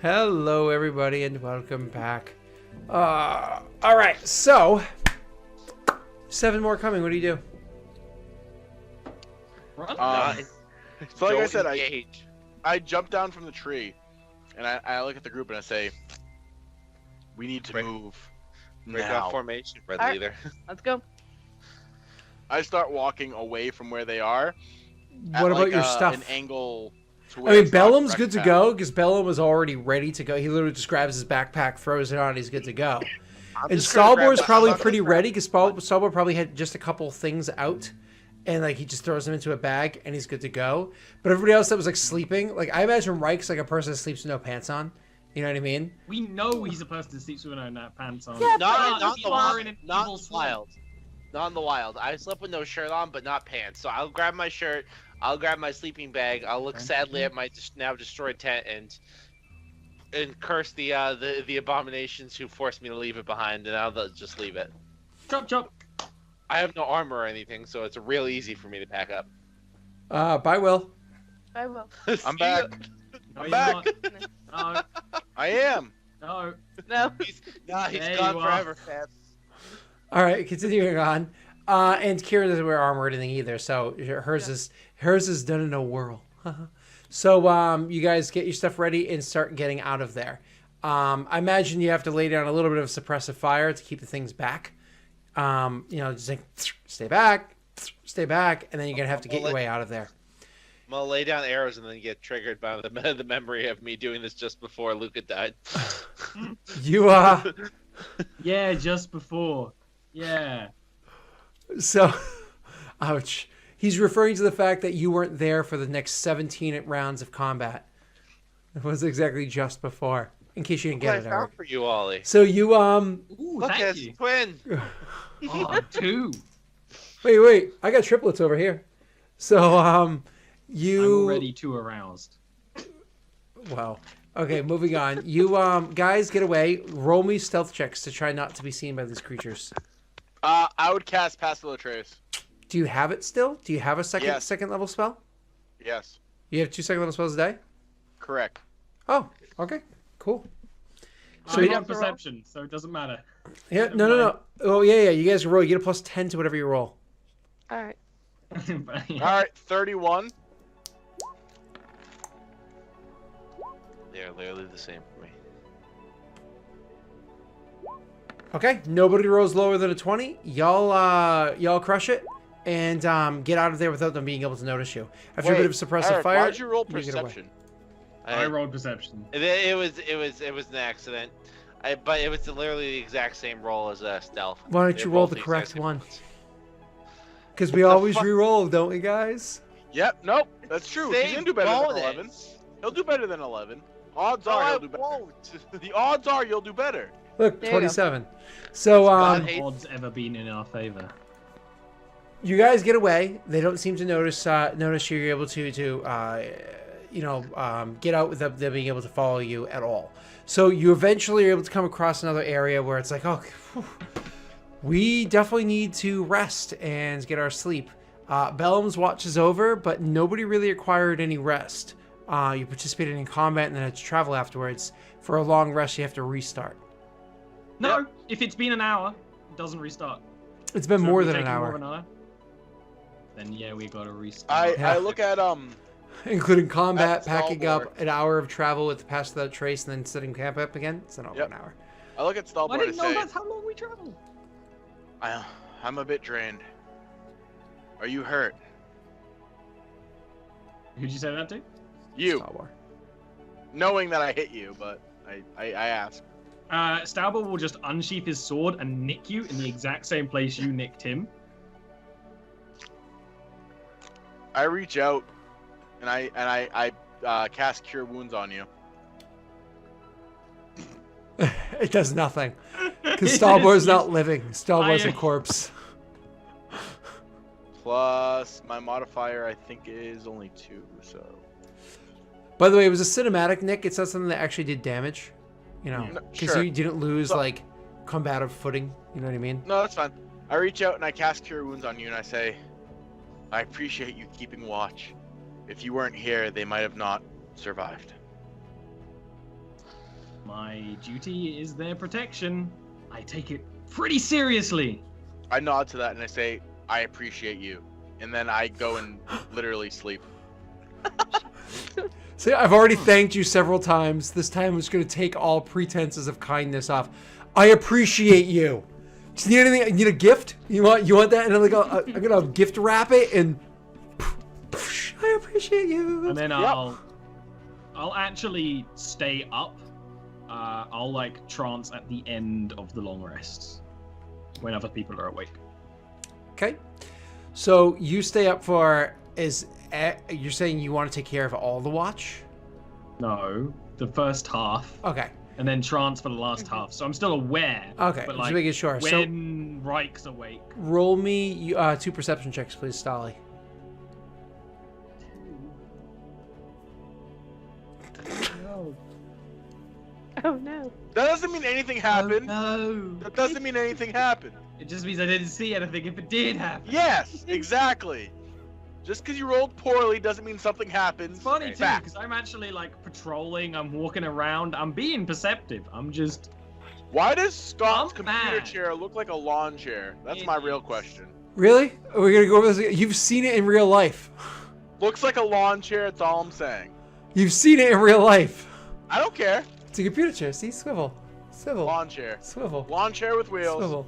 Hello, everybody, and welcome back. All right, so 7 more coming. What do you do? So like I said, I jump down from the tree, and I look at the group and I say, "We need to move Break now." out formation, red Alright. leader. Let's go. I start walking away from where they are. What about your stuff? An angle. To I where mean, it's not Bellum's direct good to path. go because Bellum was already ready to go. He literally just grabs his backpack, throws it on, he's good to go. I'm And just gonna grab Stalbor's my- probably I'm not pretty gonna ready because Stalbor probably had just a couple things out, and like he just throws them into a bag and he's good to go. But everybody else that was like sleeping, like I imagine Reich's like a person that sleeps with no pants on. You know what I mean? We know he's a person that sleeps with no pants on. Yeah, Not but in the you are wild. in an Not evil in the swamp. wild. Not in the wild. I slept with no shirt on, but not pants. So I'll grab my shirt. I'll grab my sleeping bag. I'll look sadly at my now destroyed tent and curse the abominations who forced me to leave it behind, and I'll just leave it. Chop. I have no armor or anything, so it's real easy for me to pack up. Bye, Will. I will. I'm See ya. back. No, I'm you're back. not. I am. No. No. He's There gone you are. forever, fam. All right, continuing on. And Kira doesn't wear armor or anything either, so hers is done in a whirl. So you guys get your stuff ready and start getting out of there. I imagine you have to lay down a little bit of suppressive fire to keep the things back. Just like stay back, and then you're gonna have to get your way out of there. I'm gonna lay down arrows and then get triggered by the memory of me doing this just before Luca died. You Yeah, just before. Yeah. So, ouch. He's referring to the fact that you weren't there for the next 17 rounds of combat. It was exactly just before, in case you didn't What get I it, found Eric. for you, Ollie. So you Ooh, Look, thank it's you. twin. Oh, 2. wait, I got triplets over here. So you I'm already too aroused. Wow. Okay, moving on. You guys get away. Roll me stealth checks to try not to be seen by these creatures. I would cast Pass Without Trace. Do you have it still? Do you have a Yes. second level spell? Yes. You have 2 second level spells a day? Correct. Oh, okay. Cool. So you I got got perception, so it doesn't matter. Yeah, no. Oh, yeah. You guys roll. You get a plus 10 to whatever you roll. All right. But, yeah. All right, 31. They're literally the same for me. Okay, nobody rolls lower than a 20. Y'all crush it and get out of there without them being able to notice you. After a bit of suppressive Eric, fire, why'd you roll get away. perception? I rolled perception. It was an accident. But it was literally the exact same roll as stealth. Why don't They're you roll both the exact correct same one? ones. Because we What the always fuck? re-roll, don't we, guys? Yep. Nope. That's true. He's Same gonna do better than bonus. 11. He'll do better than 11. Odds No, are I he'll do better. won't. The odds are you'll do better. Look, There you go. 27. So God No hate- odds ever been in our favor. you guys get away. They don't seem to notice you. You're able to get out without them being able to follow you at all. So you eventually are able to come across another area where it's like, oh, whew, we definitely need to rest and get our sleep. Bellum's watch is over, but nobody really acquired any rest. You participated in combat and then had to travel afterwards. For a long rest, you have to restart. No, if it's been an hour, it doesn't restart. It's been So if more we're than an taking more hour, of hour, then yeah, we gotta restart. I Yeah. look at including combat, That's packing Stalbor. up an hour of travel with Pass Without Trace, and then setting camp up again. It's not over Yep. an hour. I look at I Stalbor didn't and know say, that's how long we travel. I'm a bit drained. Are you hurt? Who'd you say that to? You, Stalbor. knowing that I hit you, but I ask. Stauber will just unsheath his sword and nick you in the exact same place you nicked him. I reach out and I cast Cure Wounds on you. It does nothing. Because Stalbor's not living. Stalbor's a I- corpse. Plus my modifier I think is only 2, so. By the way, it was a cinematic nick. It's not something that actually did damage. You know, No, because sure. you didn't lose, So- like, combative footing. You know what I mean? No, that's fine. I reach out and I cast Cure Wounds on you and I say, I appreciate you keeping watch. If you weren't here, they might have not survived. My duty is their protection. I take it pretty seriously. I nod to that and I say, I appreciate you. And then I go and literally sleep. See, I've already thanked you several times. This time I'm just going to take all pretenses of kindness off. I appreciate you. Do you need anything? You need a gift? You want that? And I'm going to gift wrap it and I appreciate you. And then I'll actually stay up. I'll like trance at the end of the long rests when other people are awake. Okay. So you stay up for you're saying you want to take care of all the watch? No, the first half. Okay. And then trance for the last half. So I'm still aware. Okay, But just like, making sure. when Rike's awake. Roll me 2 perception checks, please, Stolly. No. Oh no. That doesn't mean anything happened. No. That doesn't mean anything happened. It just means I didn't see anything if it did happen. Yes, exactly. Just because you rolled poorly doesn't mean something happened. It's funny too, Fact. because I'm actually like patrolling, I'm walking around, I'm being perceptive. I'm just... Why does Scott's I'm computer mad. chair look like a lawn chair? That's my real question. Really? Are we going to go over this? You've seen it in real life. Looks like a lawn chair, that's all I'm saying. You've seen it in real life. I don't care. It's a computer chair. See? Swivel. Swivel. Lawn chair. Swivel. Lawn chair with wheels. Swivel.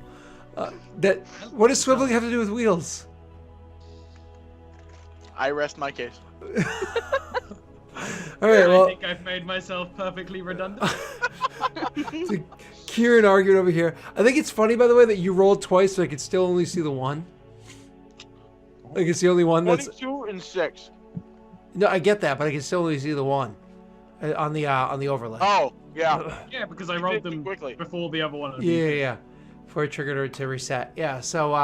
What does swiveling have to do with wheels? I rest my case. All right, well, I think I've made myself perfectly redundant. it's a Kieran arguing over here. I think it's funny, by the way, that you rolled twice, so I could still only see the one. Like it's the only one that's. 22 and 6. No, I get that, but I can still only see the one on the overlay. Oh, yeah. Yeah, because I You rolled did them quickly. before the other one. Yeah. Before it triggered her to reset. Yeah. So,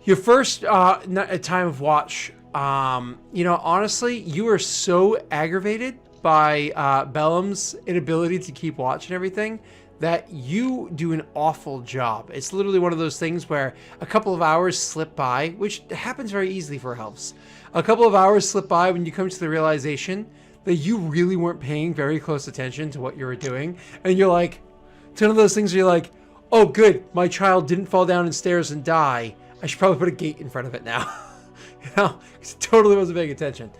your first time of watch. Honestly, you were so aggravated by Bellum's inability to keep watch and everything that you do an awful job. It's literally one of those things where a couple of hours slip by, which happens very easily for elves. A couple of hours slip by when you come to the realization that you really weren't paying very close attention to what you were doing. And you're like, it's one of those things where you're like, oh good, my child didn't fall down the stairs and die. I should probably put a gate in front of it now. Totally wasn't paying attention.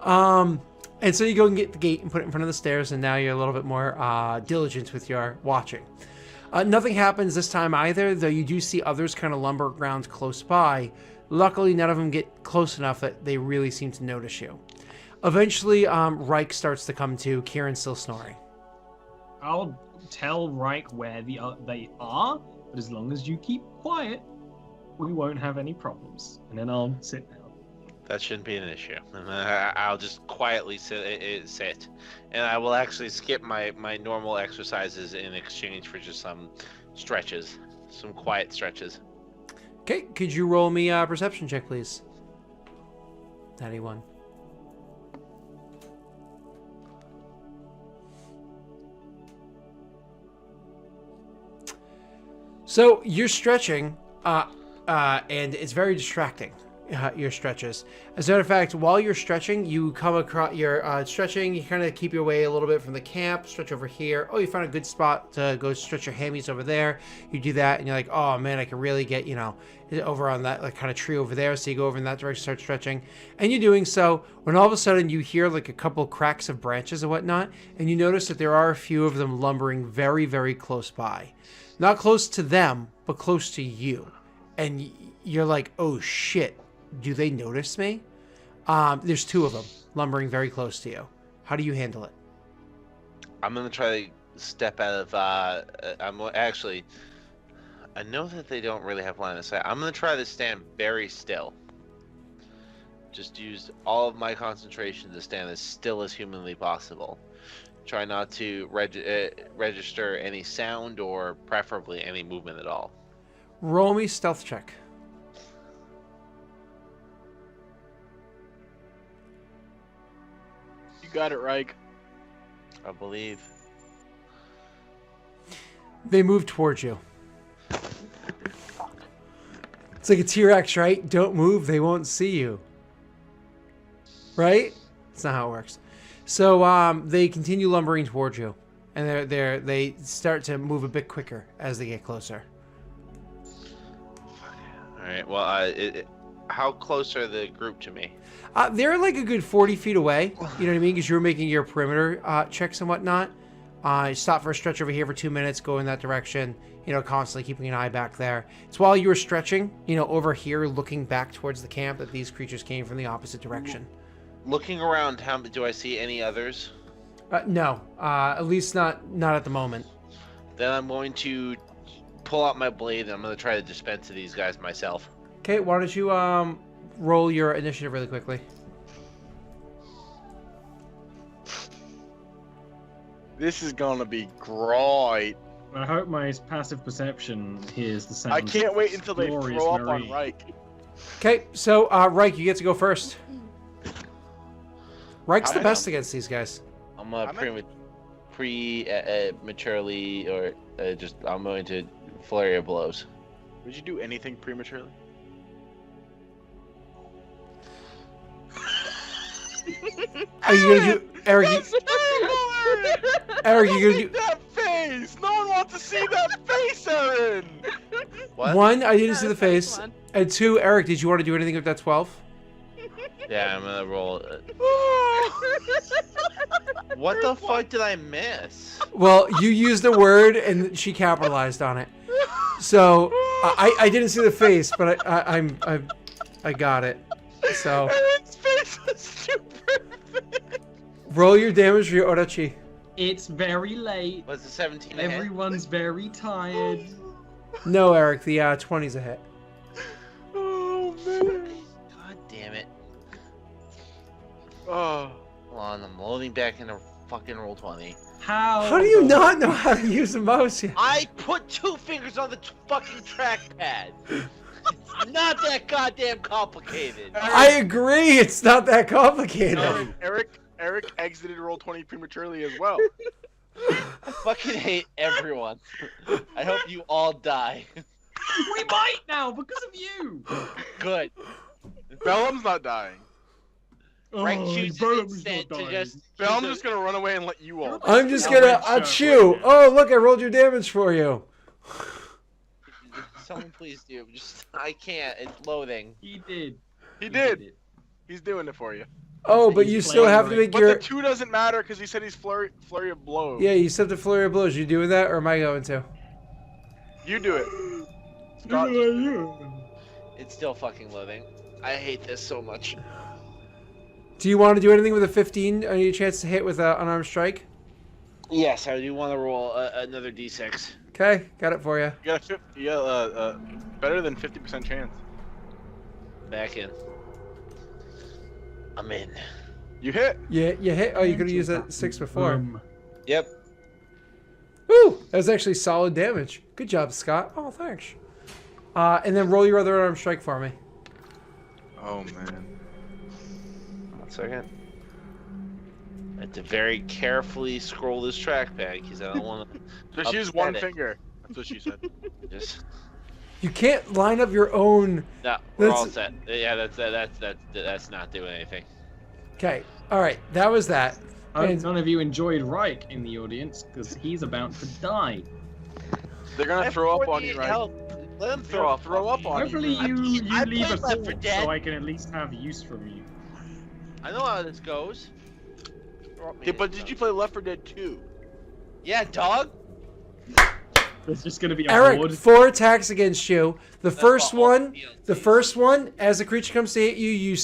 And so you go and get the gate and put it in front of the stairs, and now you're a little bit more diligent with your watching. Nothing happens this time either, though you do see others kind of lumber around close by. Luckily, none of them get close enough that they really seem to notice you. Eventually, Reich starts to come to. Kieran's still snoring. I'll tell Reich where they are, but as long as you keep quiet, we won't have any problems. And then I'll sit down. That shouldn't be an issue. I'll just quietly sit, and I will actually skip my normal exercises in exchange for just some stretches, some quiet stretches. Okay, could you roll me a perception check, please? 91. So you're stretching, and it's very distracting. Your stretches. As a matter of fact, while you're stretching, you come across you're stretching. You kind of keep your way a little bit from the camp. Stretch over here. Oh, you found a good spot to go stretch your hammies over there. You do that, and you're like, oh man, I can really get over on that kind of tree over there. So you go over in that direction, start stretching, and you're doing so. When all of a sudden you hear like a couple cracks of branches and whatnot, and you notice that there are a few of them lumbering very, very close by. Not close to them, but close to you, and you're like, oh shit. Do they notice me? There's 2 of them lumbering very close to you. How do you handle it? I'm gonna try to step out of. I know that they don't really have line of sight. I'm gonna try to stand very still. Just use all of my concentration to stand as still as humanly possible. Try not to register any sound or preferably any movement at all. Roll me stealth check. Got it, Reich. I believe. They move towards you. It's like a T-Rex, right? Don't move, they won't see you. Right? That's not how it works. So they continue lumbering towards you. and they start to move a bit quicker as they get closer. All right. Well, how close are the group to me? They're like a good 40 feet away. You know what I mean? Because you were making your perimeter checks and whatnot. You stop for a stretch over here for 2 minutes, go in that direction. You know, constantly keeping an eye back there. It's while you were stretching, you know, over here, looking back towards the camp, that these creatures came from the opposite direction. Looking around, do I see any others? No, at least not at the moment. Then I'm going to pull out my blade and I'm going to try to dispense to these guys myself. Okay, why don't you roll your initiative really quickly? This is gonna be great. I hope my passive perception hears the sound. I can't wait until they Glorious throw up Marie. on Reich. Okay, so Reich, you get to go first. Reich's the I best am. against these guys. I'm prematurely, or I'm going to flurry of blows. Would you do anything prematurely? Are you gonna do, Eric? Eric, you gonna do that face? No one wants to see that face, Aaron. What? one? I didn't see the That's the first face, one. and two, Eric, did you want to do anything with that 12? Yeah, I'm gonna roll. What the fuck did I miss? Well, you used a word, and she capitalized on it. So I didn't see the face, but I got it. So Aaron's face is too perfect. roll your damage for your Orachi. It's very late. Was it 17 ahead? Everyone's very tired. No, Eric, the 20's a hit. Oh man. God damn it. Oh. Hold on, I'm loading back into fucking roll 20. How do you not know how to use a mouse yet? I put 2 fingers on the fucking trackpad. It's not that goddamn complicated. I agree, it's not that complicated. Eric exited roll 20 prematurely as well. I fucking hate everyone. I hope you all die. We might now because of you. Good. Bellum's not dying. Right, Oh, chooses Bellum's instead not to dying. just. Bellum's just gonna run away and let you all. I'm just Now gonna red shirt, achoo. red. Oh, look, I rolled your damage for you. Someone please do. I can't. It's loading. He did. He did. He's doing it for you. Oh, but He's you still playing have to right. make But your... the 2 doesn't matter because he said he's flurry of blows. Yeah, you said the flurry of blows. You doing that, or am I going to? You do it. Scott, It's still fucking loading. I hate this so much. Do you want to do anything with a 15 on your chance to hit with an unarmed strike? Yes, I do want to roll another d6. Okay, got it for you. you got a better than 50% chance. Back in. I'm in. You hit. Yeah, you hit. Oh, you could have used that 6 before. Yep. Woo! That was actually solid damage. Good job, Scott. Oh, thanks. And then roll your other unarmed strike for me. Oh man. 1 second. I have to very carefully scroll this trackpad because I don't want to Just use upset one it. finger. That's what she said. just. You can't line up your own... No, we're all That's- set. Yeah, that's not doing anything. Okay, alright, that was that. I hope And- none of you enjoyed Reich in the audience because he's about to die. They're gonna throw up on you, right? Hell, let them throw up. Throw up on Hopefully you I leave a played Left 4 corpse Dead. so I can at least have use from you. I know how this goes. Throw up me Hey, but in did the you play Left 4 Dead 2? Yeah, dog. There's just gonna be a Eric, horde. 4 attacks against you. The first all one, the the first one, as the creature comes to hit you,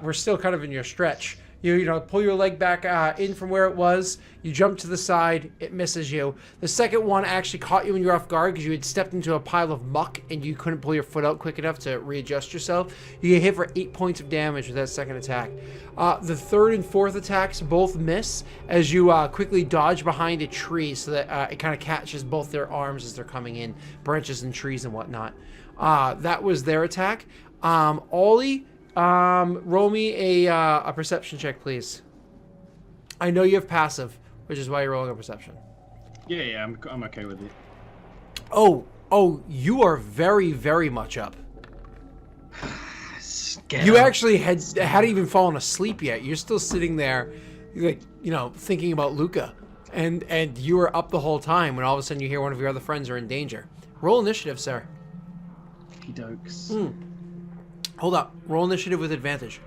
we're still kind of in your stretch. You know, pull your leg back in from where it was. You jump to the side. It misses you. The second one actually caught you when you were off guard because you had stepped into a pile of muck and you couldn't pull your foot out quick enough to readjust yourself. You get hit for 8 points of damage with that second attack. The third and fourth attacks both miss as you quickly dodge behind a tree so that it kind of catches both their arms as they're coming in, branches and trees and whatnot. That was their attack. Ollie, roll me a perception check, please. I know you have passive, which is why you're rolling a perception. Yeah, I'm okay with it. Oh, you are very, very much up. You actually hadn't even fallen asleep yet. You're still sitting there, like, you know, thinking about Luca. And you were up the whole time when all of a sudden you hear one of your other friends are in danger. Roll initiative, sir. Okey-dokes. Hold up. Roll initiative with advantage.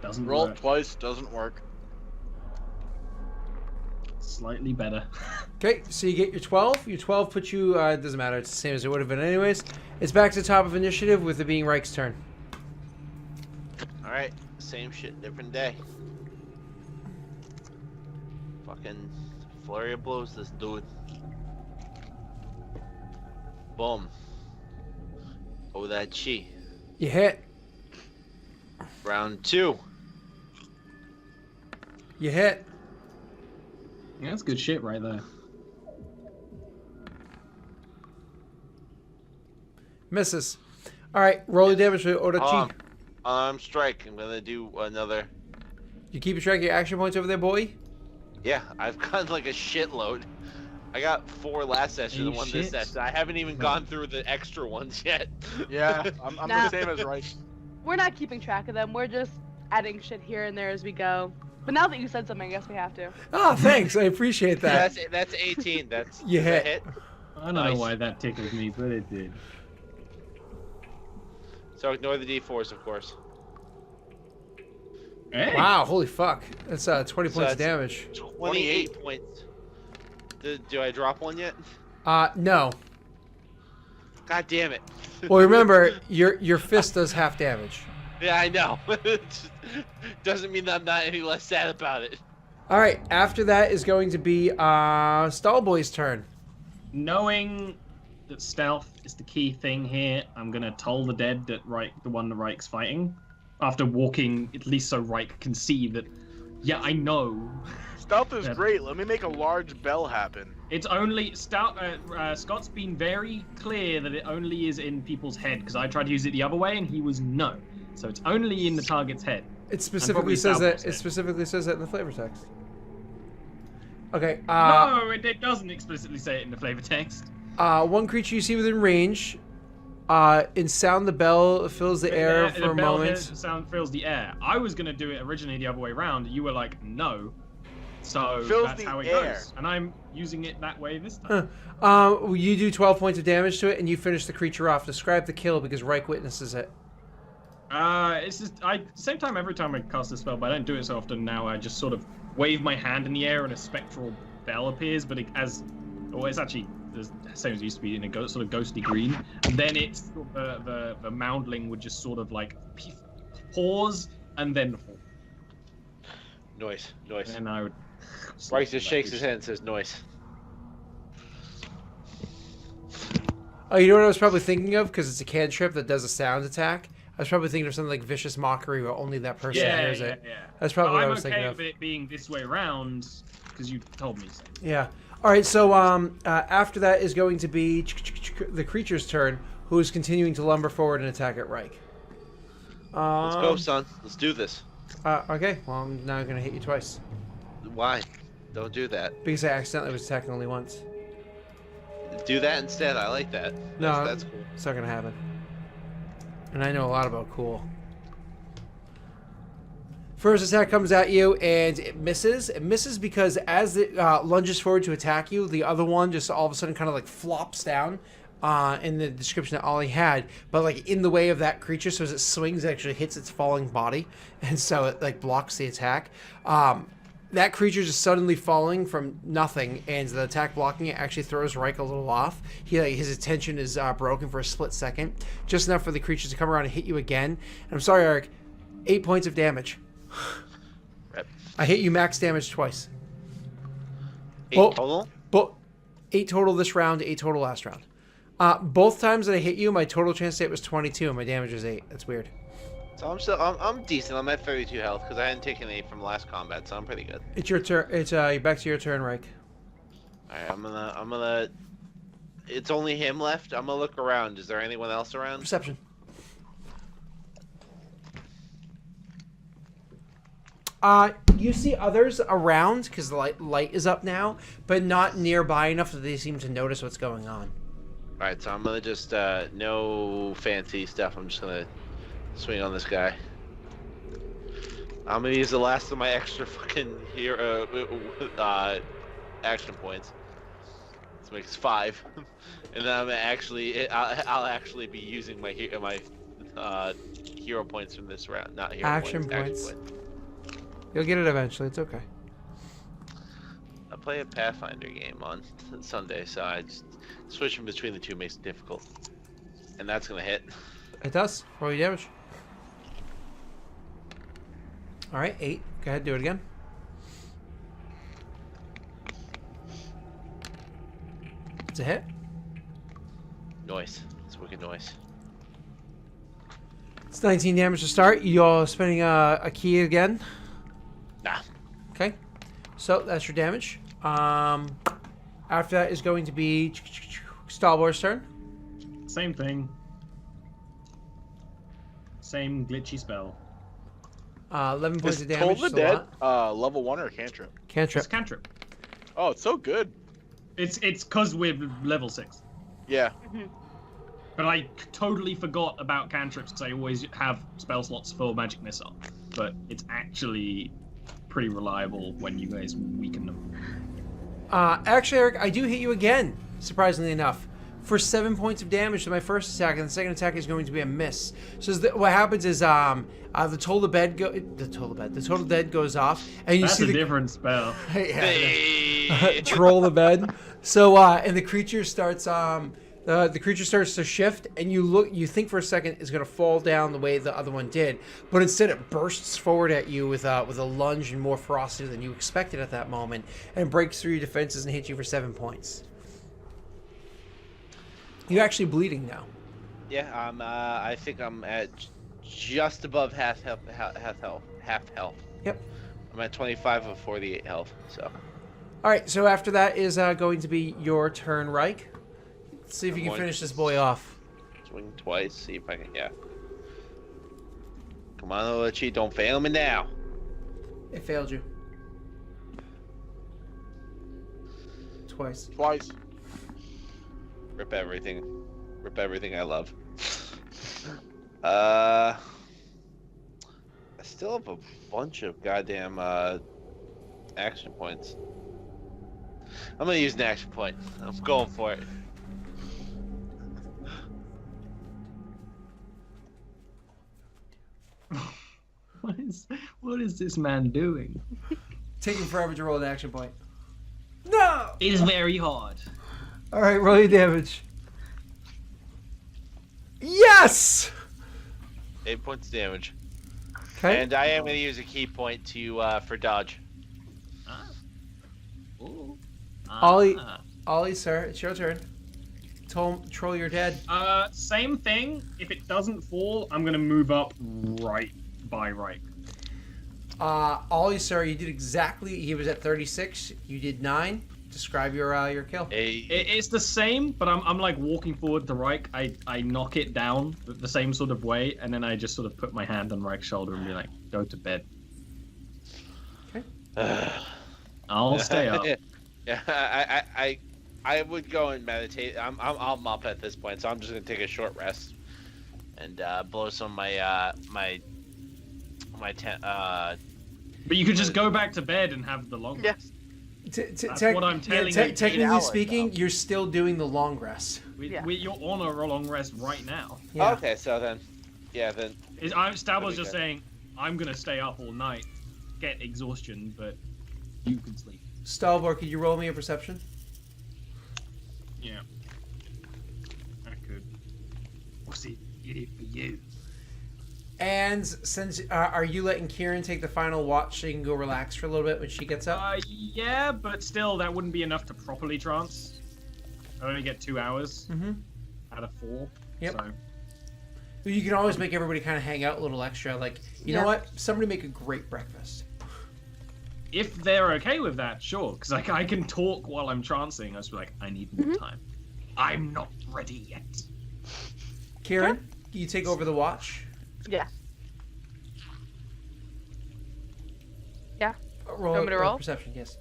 Doesn't Roll work. twice, doesn't work. Slightly better. Okay, so you get your 12. Your 12 puts you, it doesn't matter, it's the same as it would have been anyways. It's back to the top of initiative with it being Reich's turn. Alright, same shit, different day. Fucking flurry of blows this dude. Boom. Oh, that chi. You hit. Round 2. You hit. Yeah, that's good shit right there. Misses. Alright, roll the damage for Orochi. Strike. I'm gonna do another. You keep track of your action points over there, boy? Yeah, I've got like a shitload. I got 4 last session and 1 this shit. session. I haven't even gone through the extra ones yet. Yeah, I'm the same as Reich. We're not keeping track of them. We're just adding shit here and there as we go. But now that you said something, I guess we have to. Oh, thanks. I appreciate that. That's 18. That's You is that hit. I don't Nice. know why that tickled me, but it did. So ignore the D4s, of course. Hey. Wow, holy fuck. That's 20 So points of that's- damage. 28 points. Do I drop one yet? No. God damn it. Well, remember, your fist does half damage. Yeah, I know. Doesn't mean that I'm not any less sad about it. All right, after that is going to be Stallboy's turn. Knowing that stealth is the key thing here, I'm gonna toll the dead that the one that Reich's fighting. After walking, at least so Reich can see that. Yeah, I know. Stealth is Yeah. great. Let me make a large bell happen. It's only Scott's been very clear that it only is in people's head because I tried to use it the other way and he was no. So it's only in the target's head. It specifically probably says that. Stallboy's It head. specifically says that in the flavor text. Okay. No, it doesn't explicitly say it in the flavor text. One creature you see within range. In sound, the bell fills the air for the a bell moment. sound fills the air. I was gonna do it originally the other way around. You were like, no. So Fills that's the how it air. goes. And I'm using it that way this time. You do 12 points of damage to it, and you finish the creature off. Describe the kill because Reich witnesses it. It's just same time every time I cast a spell, but I don't do it so often now. I just sort of wave my hand in the air and a spectral bell appears, but it's actually the same as it used to be in a sort of ghostly green. And then it's the moundling would just sort of like pause and then fall. Noise. And I would. Bryce just shakes his head and says noise. Oh, you know what I was probably thinking of? Because it's a cantrip that does a sound attack. I was probably thinking of something like Vicious Mockery where only that person hears it. Yeah. That's probably what I I'm was thinking okay of. with it being this way around because you told me so. Yeah. All right, so after that is going to be the creature's turn, who is continuing to lumber forward and attack at Reich. Let's go, son. Let's do this. Okay, well, I'm now going to hit you twice. Why? Don't do that. Because I accidentally was attacking only once. Do that instead. I like that. No, That's cool. it's not going to happen. And I know a lot about cool. First attack comes at you, and it misses. It misses because as it lunges forward to attack you, the other one just all of a sudden kind of like flops down in the description that Ollie had, but like in the way of that creature, so as it swings, it actually hits its falling body, and so it like blocks the attack. That creature just suddenly falling from nothing, and the attack blocking it actually throws Reich a little off. His attention is broken for a split second, just enough for the creature to come around and hit you again. And I'm sorry, Eric, 8 points of damage. Rep. I hit you max damage twice. 8 Well- total? But 8 total this round, 8 total last round. Both times that I hit you, my total chance hit was 22, and my damage was 8. That's weird. So I'm decent. I'm at 32 health because I hadn't taken 8 from last combat, so I'm pretty good. It's your turn. It's you're back to your turn, Reich. All right, I'm gonna. It's only him left. I'm gonna look around. Is there anyone else around? Perception. You see others around because the light is up now, but not nearby enough that they seem to notice what's going on. All right, so I'm gonna just no fancy stuff. I'm just gonna swing on this guy. I'm gonna use the last of my extra fucking hero action points. This makes 5, and then I'll actually be using my hero points from this round, not hero Action points. points. You'll get it eventually. It's okay. I play a Pathfinder game on Sunday, so I just switching between the two makes it difficult, and that's gonna hit. It does. Roll your damage. All right, 8. Go ahead, do it again. It's a hit. Noise. It's wicked noise. It's 19 damage to start. You all spending a key again. Nah. Okay, so that's your damage. After that is going to be Stalbor's turn. Same thing. Same glitchy spell. 11 points Is of Toll damage. the Is a Dead lot. level 1 or cantrip? Cantrip. It's cantrip. Oh, it's so good. It's because we're level 6. Yeah. But I totally forgot about cantrips because I always have spell slots for magic missile. But it's actually pretty reliable when you guys weaken them. Actually, Eric, I do hit you again, surprisingly enough, for 7 points of damage to my first attack, and the second attack is going to be a miss. So what happens is the total dead goes off, and you That's see a different spell. Hey. troll the bed. So and the creature starts the creature starts to shift, and you think for a second it's going to fall down the way the other one did, but instead it bursts forward at you with a lunge and more ferocity than you expected at that moment, and breaks through your defenses and hits you for 7 points. You're actually bleeding now. Yeah, I think I'm at just above half health. Yep. I'm at 25 of 48 health. So. All right. So after that is going to be your turn, Reich. Let's see if you can finish this boy off. Swing twice. See if I can. Yeah. Come on, Olochi, don't fail me now. It failed you. Twice. Rip everything I love. I still have a bunch of goddamn action points. I'm gonna use an action point. I'm going for it. What is this man doing? Taking forever to roll an action point. No! It is very hard. All right, roll your damage. Yes! 8 points of damage. Okay. And I am gonna use a key point to for dodge. Ollie, sir, it's your turn. Troll, you're dead. Same thing. If it doesn't fall, I'm gonna move up right by right. Ollie, sir, you did exactly. He was at 36. You did 9. Describe your kill. It's the same, but I'm like walking forward to Reich. I knock it down the same sort of way, and then I just sort of put my hand on Reich's shoulder and be like, "Go to bed." Okay. I'll stay up. Yeah, I would go and meditate. I'm up at this point, so I'm just gonna take a short rest and blow some of my But you could just go back to bed and have the long rest. That's what I'm telling you. Technically speaking, you're still doing the long rest. You're on a long rest right now. Yeah. Okay, so then, Stab was just saying, I'm gonna stay up all night, get exhaustion, but you can sleep. Stalbor, could you roll me a perception? Yeah. I could. What's it for you? And since are you letting Kieran take the final watch so you can go relax for a little bit when she gets up? Yeah, but still, that wouldn't be enough to properly trance. I only get 2 hours out of 4. Yep. So. You can always make everybody kind of hang out a little extra. Like, you know what? Somebody make a great breakfast. If they're okay with that, sure. Because like, I can talk while I'm trancing. I was like, I need more time. I'm not ready yet. Kieran, you take over the watch. Yeah. Yeah. Roll Want me to roll? perception, yes.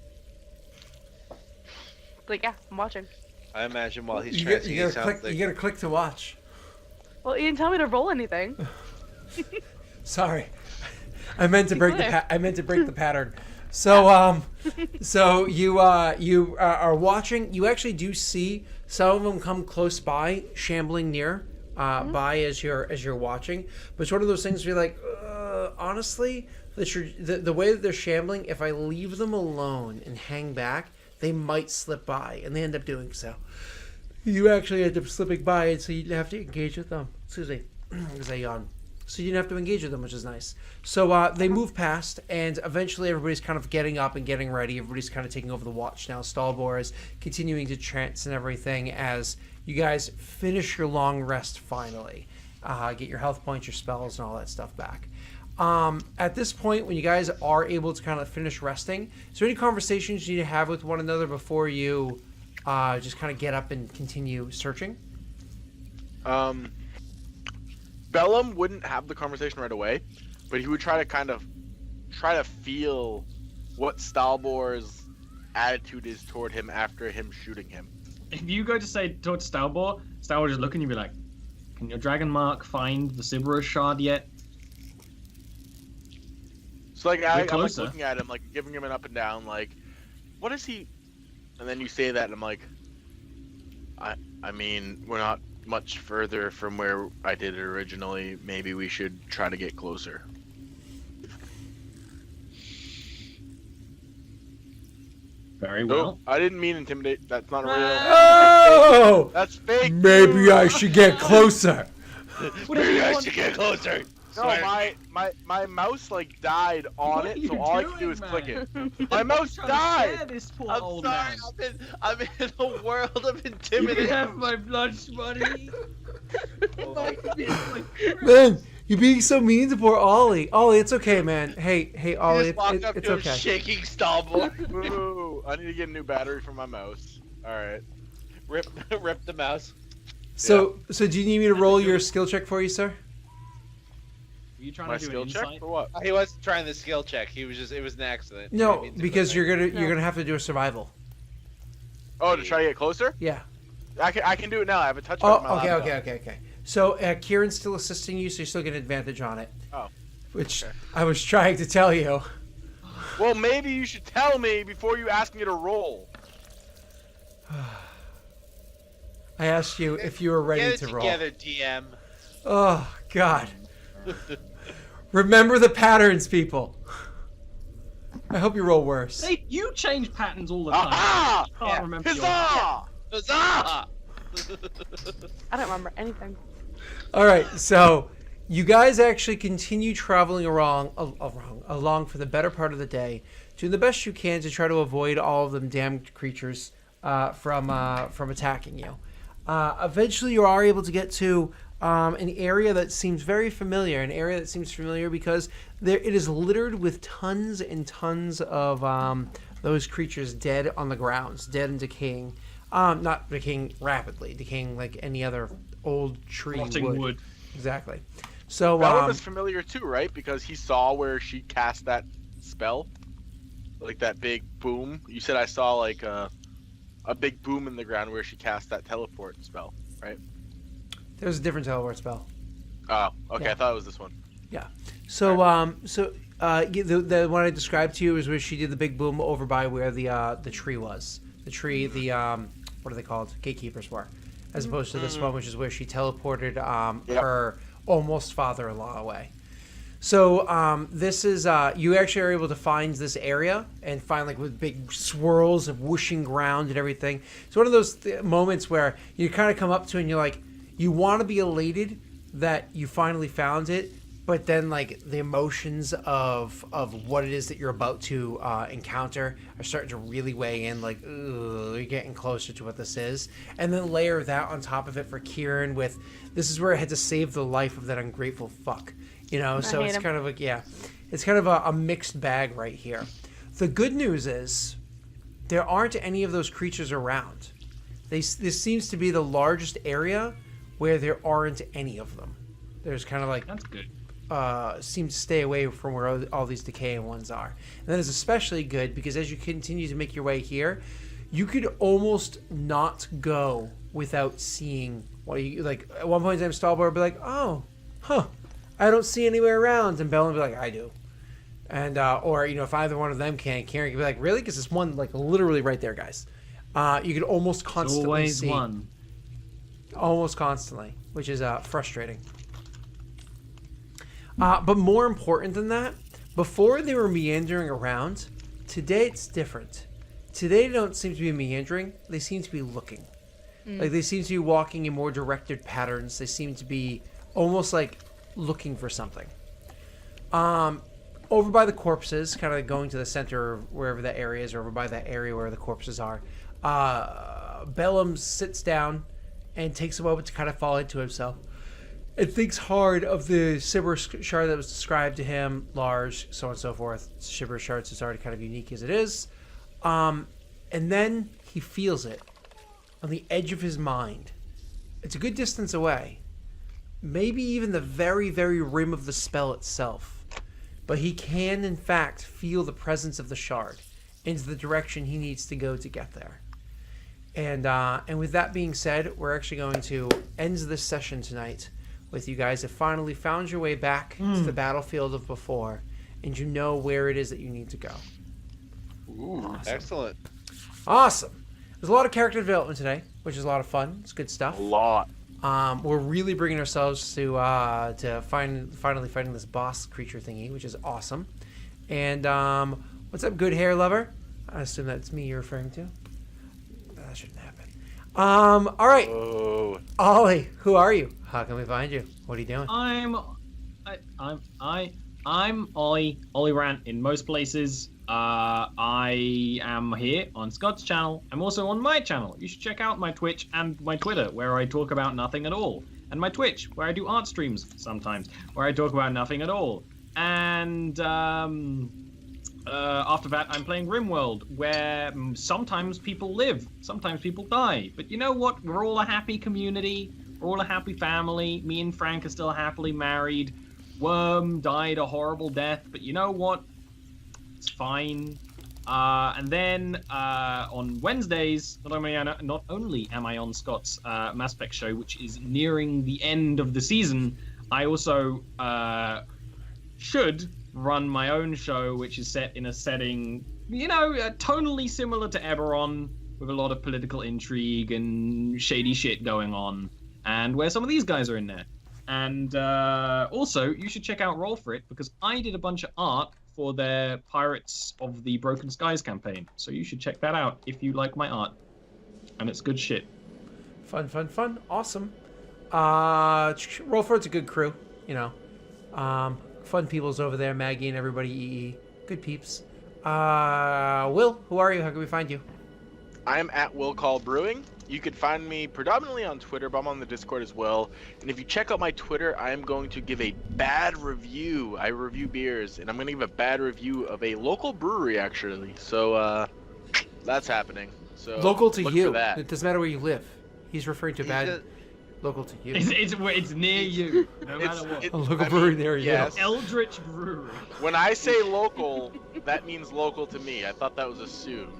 Like, yeah, I'm watching. I imagine while he's You trancing, he gotta sounds click. like... You gotta click to watch. Well, you didn't tell me to roll anything. Sorry. I meant to break the pattern. So so you are watching. You actually do see some of them come close by, shambling near by as you're watching. But it's one of those things where you're like, honestly, the way that they're shambling, if I leave them alone and hang back, they might slip by, and they end up doing so. You actually end up slipping by, and so you have to engage with them. Excuse me, because I yawn. So you didn't have to engage with them, which is nice. So they move past, and eventually everybody's kind of getting up and getting ready. Everybody's kind of taking over the watch now. Stalbor is continuing to trance and everything as you guys finish your long rest finally. Get your health points, your spells, and all that stuff back. At this point, when you guys are able to kind of finish resting, is there any conversations you need to have with one another before you just kind of get up and continue searching? Bellum wouldn't have the conversation right away, but he would try to feel what Stalbor's attitude is toward him after him shooting him. If you go to say towards Stalbor, Stalbor just look and you be like, "Can your dragon mark find the Siberus shard yet?" So like I'm like closer. looking at him, like giving him an up and down, like, what is he? And then you say that, and I'm like, I mean, we're not much further from where I did it originally. Maybe we should try to get closer. Very well. Oh, I didn't mean intimidate. That's not real. Oh! That's fake. Maybe I should get closer. Maybe I should get closer. No, my mouse like died on What it, are you so all I can do doing, is man? click it. My mouse Trying to scare died. this poor I'm old sorry. man. I'm in a world of You can intimidation. have my lunch money. Man, you're being so mean to poor Ollie. Ollie, it's okay, man. Hey, Ollie, Just walked up it's to him okay. shaking Stalbor. Ooh, I need to get a new battery for my mouse. All right. Rip the mouse. So do you need me to roll your skill check for you, sir? Were you trying My to do skill an check insight? for what? He wasn't trying the skill check. It was an accident. He No, didn't mean to because put you're that. gonna have to do a survival. Oh, to try to get closer? Yeah. I can do it now. I have a touchpad on my Oh, laptop. okay. So Kieran's still assisting you, so you still get an advantage on it. Oh. Which Okay. I was trying to tell you. Well, maybe you should tell me before you ask me to roll. I asked you if you were ready Get it to roll. together, DM. Oh God. Remember the patterns, people. I hope you roll worse. Hey, you change patterns all the time. Aha! I can't Yeah. remember your... Huzzah! Huzzah! I don't remember anything. All right, so you guys actually continue traveling along for the better part of the day, doing the best you can to try to avoid all of them damned creatures from attacking you. Eventually, you are able to get to an area that seems very familiar. An area that seems familiar because it is littered with tons and tons of those creatures dead on the grounds, dead and decaying. Not decaying rapidly, decaying like any other old tree Rotting wood. Exactly. So Bellum is familiar too, right? Because he saw where she cast that spell, like that big boom. You said I saw like a big boom in the ground where she cast that teleport spell, right? there's a different teleport spell. Oh, okay. Yeah. I thought it was this one. So the one I described to you is where she did the big boom over by where the tree was. The tree, what are they called? Gatekeepers were, as opposed to this one, which is where she teleported her almost father-in-law away. So this is you actually are able to find this area and find like with big swirls of whooshing ground and everything. It's one of those moments where you kind of come up to it and you're like, you want to be elated that you finally found it, but then like the emotions of what it is that you're about to encounter are starting to really weigh in. Like, ugh, you're getting closer to what this is, and then layer that on top of it for Kieran with, this is where I had to save the life of that ungrateful fuck. You know, so it's kind of like, it's kind of a mixed bag right here. The good news is there aren't any of those creatures around. This seems to be the largest area where there aren't any of them. There's kind of like, That's good. seem to stay away from where all these decaying ones are. And that is especially good because as you continue to make your way here, you could almost not go without seeing what you like. At one point in time, Stalbor would be like, "Oh, huh, I don't see anywhere around," and Bell would be like, "I do." And or if either one of them can't, Karen can be like, really? Because there's one like literally right there, guys. You can almost constantly Always see. one. Almost constantly, which is frustrating. But more important than that, before they were meandering around, today it's different. Today they don't seem to be meandering, they seem to be looking. Like they seem to be walking in more directed patterns. They seem to be almost like looking for something. Over by the corpses, kind of going to the center of wherever that area is, or over by that area where the corpses are, Bellum sits down and takes a moment to kind of fall into himself. And thinks hard of the Sibber shard that was described to him, large, so on and so forth. Sibber shards is already kind of unique as it is. And then he feels it on the edge of his mind. It's a good distance away. Maybe even the very, very rim of the spell itself. But he can, in fact, feel the presence of the shard into the direction he needs to go to get there. And with that being said, we're actually going to end this session tonight with you guys have finally found your way back to the battlefield of before, and you know where it is that you need to go. Ooh, awesome. Excellent. Awesome. There's a lot of character development today, which is a lot of fun. It's good stuff. A lot. We're really bringing ourselves to finally fighting this boss creature thingy, which is awesome. And what's up, good hair lover? I assume that's me you're referring to. That shouldn't happen. All right. Oh. Ollie, who are you? How can we find you? What are you doing? I'm Ollie Rant in most places. I am here on Scott's channel. I'm also on my channel. You should check out my Twitch and my Twitter, where I talk about nothing at all. And my Twitch, where I do art streams sometimes, where I talk about nothing at all. And after that, I'm playing RimWorld, where sometimes people live, sometimes people die. But you know what? We're all a happy community. We're all a happy family. Me and Frank are still happily married. Worm died a horrible death, but you know what? It's fine. And then on Wednesdays, not only am I on Scott's Mass Effect show, which is nearing the end of the season, I also should run my own show, which is set in a setting, tonally similar to Eberron, with a lot of political intrigue and shady shit going on, and where some of these guys are in there. And also, you should check out Roll For It, because I did a bunch of art for their Pirates of the Broken Skies campaign. So you should check that out if you like my art. And it's good shit. Fun. Awesome. Roll For It's a good crew, fun peoples over there, Maggie and everybody, EE. Good peeps. Will, who are you? How can we find you? I'm at Will Call Brewing. You can find me predominantly on Twitter, but I'm on the Discord as well. And if you check out my Twitter, I am going to give a bad review. I review beers, and I'm going to give a bad review of a local brewery, actually. So that's happening. So local to look you. for that. It doesn't matter where you live. He's referring to bad. Local to you. It's near you, no matter what. A local brewery near you. Yes. Eldritch Brewery. When I say local, that means local to me. I thought that was assumed.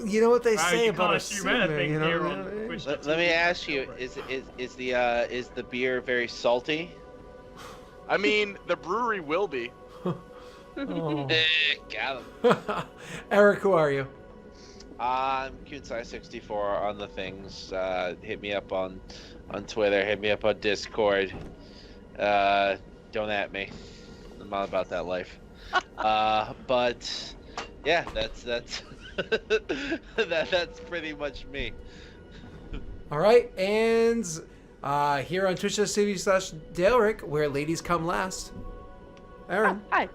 You know what they say you about can't a assume Sigma, anything here on Twitch. Let me ask you: is the beer very salty? I mean, the brewery will be. Oh. Got him. Eric, who are you? I'm Kunsai64 on the things. Hit me up on Twitter. Hit me up on Discord. Don't at me. I'm not about that life. But yeah, that's that's pretty much me. All right, and here on Twitch.tv/Daleric, where ladies come last. Aaron. Hi.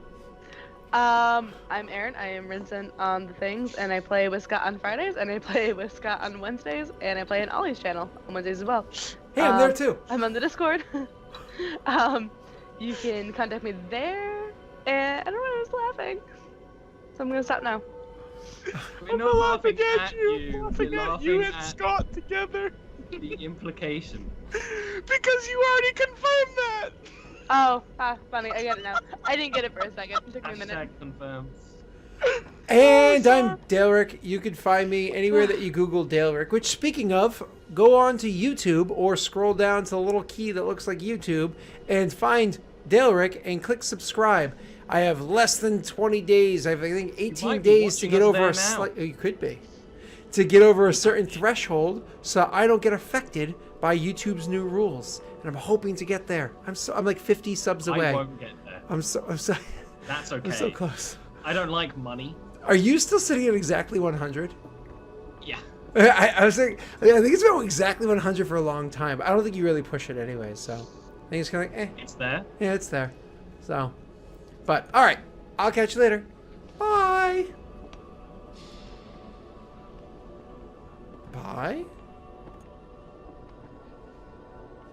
I'm Aaron. I am Rinson on the things, and I play with Scott on Fridays, and I play with Scott on Wednesdays, and I play on Ollie's channel on Wednesdays as well. Hey, I'm there too. I'm on the Discord. You can contact me there, and I don't know, I was laughing, so I'm gonna stop now. We're not laughing at you. Laughing We're at laughing you and at Scott together. the implication. Because you already confirmed that. Oh, funny. I get it now. I didn't get it for a second. It took me a minute. Hashtag confirmed. And I'm Daleric. You can find me anywhere that you Google Daleric, which, speaking of, go on to YouTube or scroll down to the little key that looks like YouTube and find Daleric and click subscribe. I have less than 20 days. I have, I think, 18 might be days to watching get us over there a now. slight. You could be. To get over a certain threshold, so I don't get affected by YouTube's new rules. And I'm hoping to get there. I'm like 50 subs away. I won't get there. I'm so That's okay. I'm so close. I don't like money. Are you still sitting at exactly 100? Yeah. I was thinking, I think it's been exactly 100 for a long time. I don't think you really push it anyway, so I think it's kind of like, It's there. yeah, it's there. So, but all right, I'll catch you later. Bye. Bye.